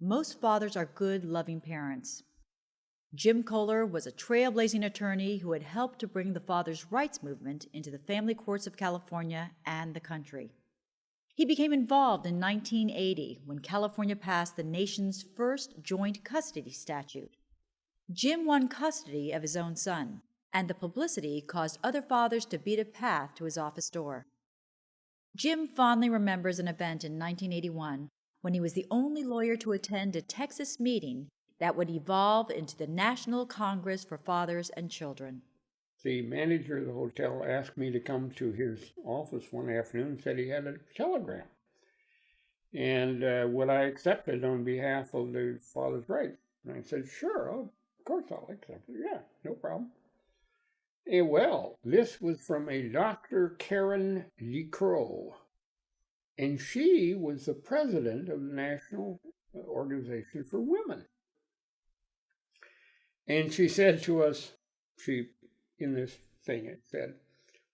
Most fathers are good, loving parents. Jim Koehler was a trailblazing attorney who had helped to bring the fathers' rights movement into the family courts of California and the country. He became involved in 1980 when California passed the nation's first joint custody statute. Jim won custody of his own son, and the publicity caused other fathers to beat a path to his office door. Jim fondly remembers an event in 1981 when he was the only lawyer to attend a Texas meeting that would evolve into the National Congress for Fathers and Children. The manager of the hotel asked me to come to his office one afternoon and said he had a telegram. And would I accept it on behalf of the father's rights? And I said, sure, of course I'll accept it. Yeah, no problem. Well, this was from a Dr. Karen LeCrow, and she was the president of the National Organization for Women. And she said to us, in this thing, it said,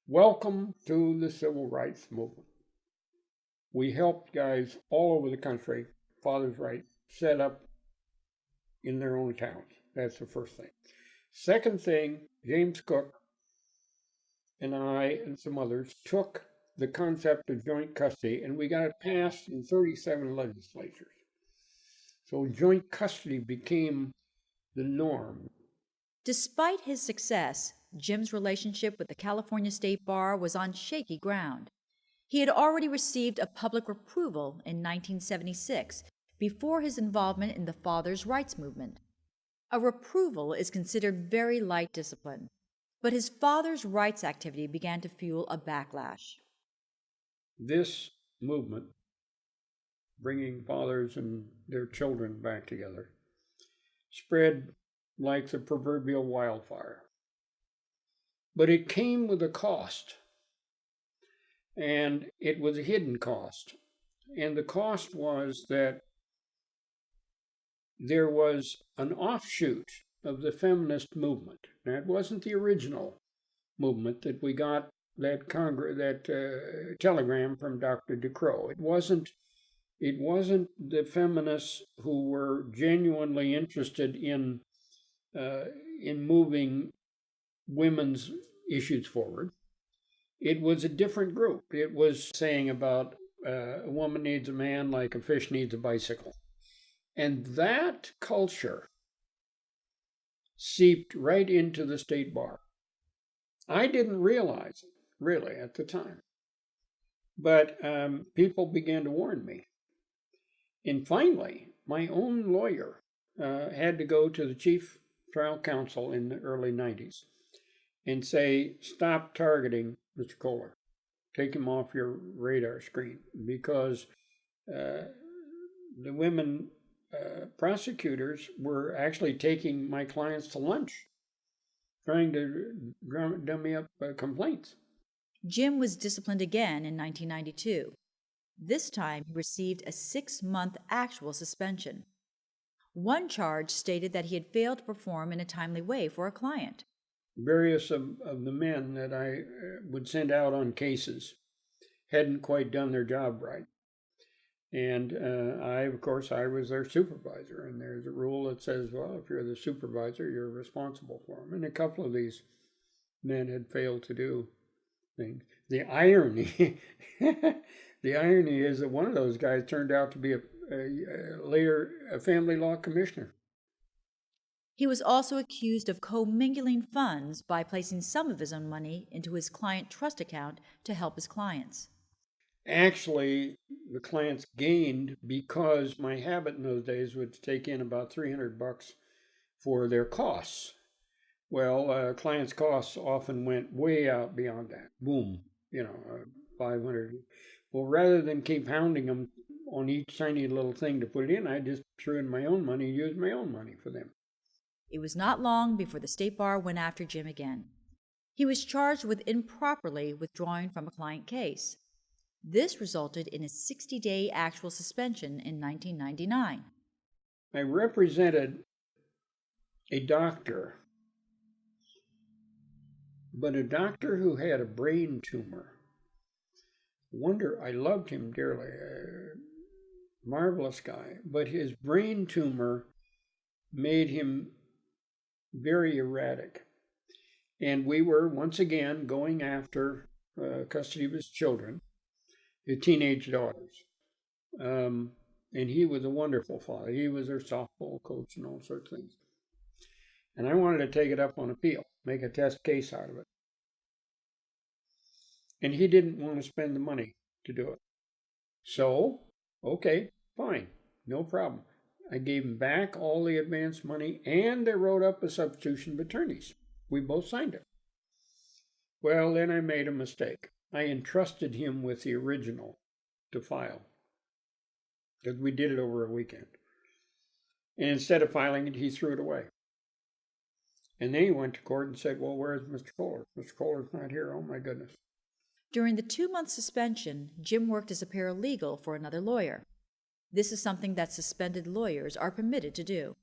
welcome to the civil rights movement. We helped guys all over the country, fathers' rights, set up in their own towns. That's the first thing. Second thing, James Cook and I and some others took the concept of joint custody and we got it passed in 37 legislatures. So joint custody became the norm. Despite his success, Jim's relationship with the California State Bar was on shaky ground. He had already received a public reproval in 1976 before his involvement in the fathers' rights movement. A reproval is considered very light discipline, but his father's rights activity began to fuel a backlash. This movement, bringing fathers and their children back together, spread like the proverbial wildfire. But it came with a cost, and it was a hidden cost. And the cost was that there was an offshoot of the feminist movement. Now, it wasn't the original movement that we got that telegram from Dr. DeCrow. It wasn't the feminists who were genuinely interested in moving women's issues forward. It was a different group. It was saying about a woman needs a man like a fish needs a bicycle. And that culture seeped right into the state bar. I didn't realize it, really, at the time. But people began to warn me. And finally, my own lawyer had to go to the chief trial counsel in the early 90s and say, stop targeting Mr. Koehler. Take him off your radar screen, because the women prosecutors were actually taking my clients to lunch, trying to dummy up complaints. Jim was disciplined again in 1992. This time he received a 6-month actual suspension. One charge stated that he had failed to perform in a timely way for a client. Various of the men that I would send out on cases hadn't quite done their job right. And I was their supervisor. And there's a rule that says, well, if you're the supervisor, you're responsible for them. And a couple of these men had failed to do things. The irony is that one of those guys turned out to be later a family law commissioner. He was also accused of commingling funds by placing some of his own money into his client trust account to help his clients. Actually, the clients gained because my habit in those days was to take in about $300 for their costs. Well, clients' costs often went way out beyond that. Boom, 500. Well, rather than keep hounding them on each tiny little thing to put it in, I just threw in my own money and used my own money for them. It was not long before the state bar went after Jim again. He was charged with improperly withdrawing from a client case. This resulted in a 60-day actual suspension in 1999. I represented a doctor, but a doctor who had a brain tumor. I loved him dearly. marvelous guy, but his brain tumor made him very erratic. And we were once again going after custody of his children, his teenage daughters. And he was a wonderful father. He was their softball coach and all sorts of things. And I wanted to take it up on appeal, make a test case out of it. And he didn't want to spend the money to do it. So, okay, fine, no problem. I gave him back all the advance money, and they wrote up a substitution of attorneys. We both signed it. Well, then I made a mistake. I entrusted him with the original to file, because we did it over a weekend. And instead of filing it, he threw it away. And then he went to court and said, well, where's Mr. Koehler? Mr. Kohler's not here. Oh, my goodness. During the 2-month suspension, Jim worked as a paralegal for another lawyer. This is something that suspended lawyers are permitted to do.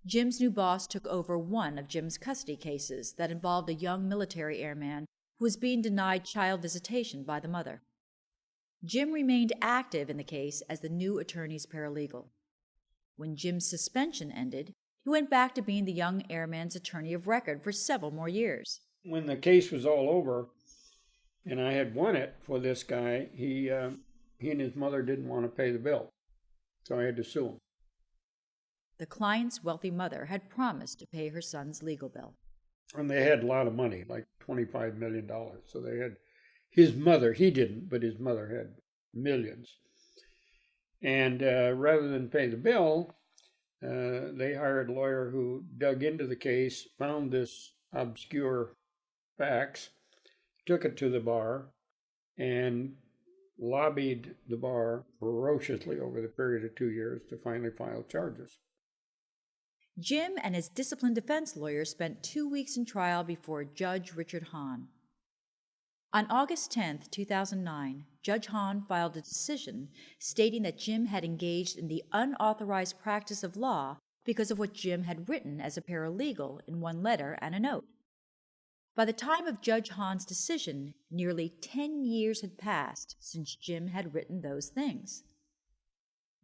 Jim's new boss took over one of Jim's custody cases that involved a young military airman who was being denied child visitation by the mother. Jim remained active in the case as the new attorney's paralegal. When Jim's suspension ended, he went back to being the young airman's attorney of record for several more years. When the case was all over, and I had won it for this guy, he and his mother didn't want to pay the bill, so I had to sue him. The client's wealthy mother had promised to pay her son's legal bill. And they had a lot of money, like $25 million. So they had his mother, he didn't, but his mother had millions. And rather than pay the bill, they hired a lawyer who dug into the case, found this obscure facts, took it to the bar, and lobbied the bar ferociously over the period of 2 years to finally file charges. Jim and his disciplined defense lawyer spent 2 weeks in trial before Judge Richard Hahn. On August 10, 2009, Judge Hahn filed a decision stating that Jim had engaged in the unauthorized practice of law because of what Jim had written as a paralegal in one letter and a note. By the time of Judge Hahn's decision, nearly 10 years had passed since Jim had written those things.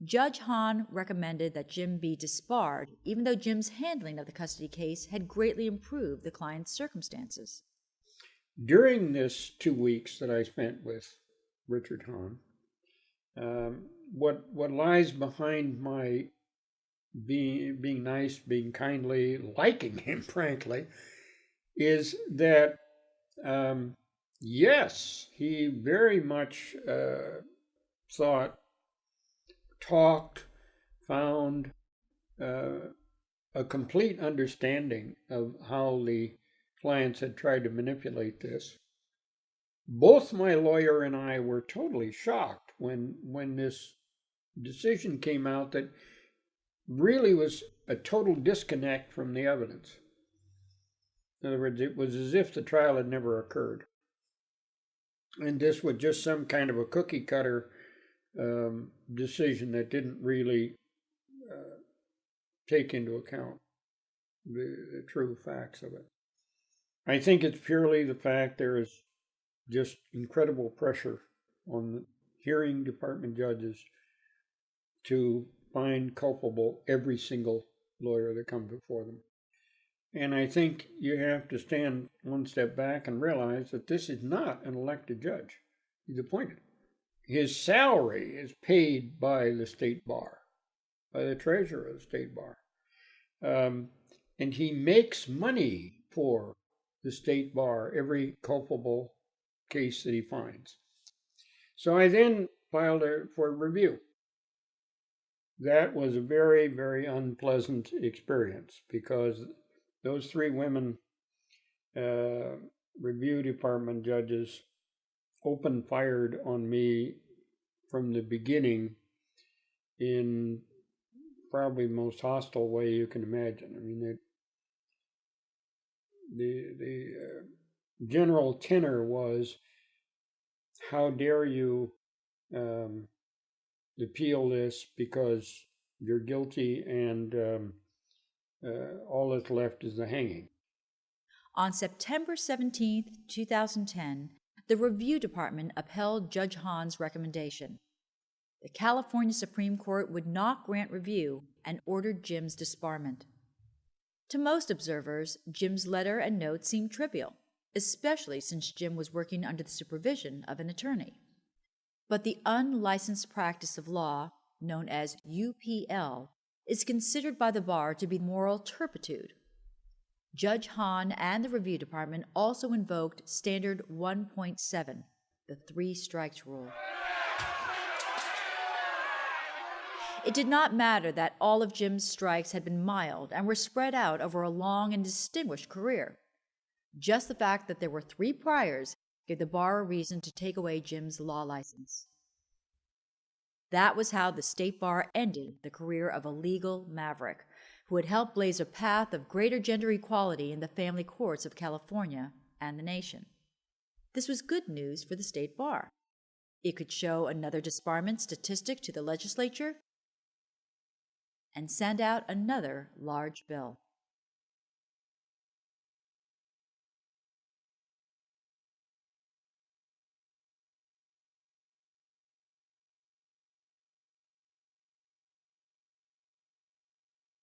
Judge Hahn recommended that Jim be disbarred, even though Jim's handling of the custody case had greatly improved the client's circumstances. During this 2 weeks that I spent with Richard Hahn, what lies behind my being nice, being kindly, liking him, frankly, is that, yes, he very much talked, found a complete understanding of how the clients had tried to manipulate this. Both my lawyer and I were totally shocked when this decision came out that really was a total disconnect from the evidence. In other words, it was as if the trial had never occurred. And this was just some kind of a cookie cutter decision that didn't really take into account the true facts of it. I think it's purely the fact there is just incredible pressure on the hearing department judges to find culpable every single lawyer that comes before them. And I think you have to stand one step back and realize that this is not an elected judge. He's appointed. His salary is paid by the state bar, by the treasurer of the state bar. And he makes money for the state bar every culpable case that he finds. So I then filed for review. That was a very, very unpleasant experience because those 3 women review department judges open fired on me from the beginning in probably the most hostile way you can imagine. I mean, the general tenor was, how dare you appeal this because you're guilty and all that's left is the hanging. On September 17, 2010, the review department upheld Judge Hahn's recommendation. The California Supreme Court would not grant review and ordered Jim's disbarment. To most observers, Jim's letter and note seemed trivial, especially since Jim was working under the supervision of an attorney. But the unlicensed practice of law, known as UPL, is considered by the bar to be moral turpitude. Judge Hahn and the review department also invoked Standard 1.7, the 3 strikes rule. It did not matter that all of Jim's strikes had been mild and were spread out over a long and distinguished career. Just the fact that there were 3 priors gave the bar a reason to take away Jim's law license. That was how the state bar ended the career of a legal maverick who had helped blaze a path of greater gender equality in the family courts of California and the nation. This was good news for the state bar. It could show another disbarment statistic to the legislature and send out another large bill.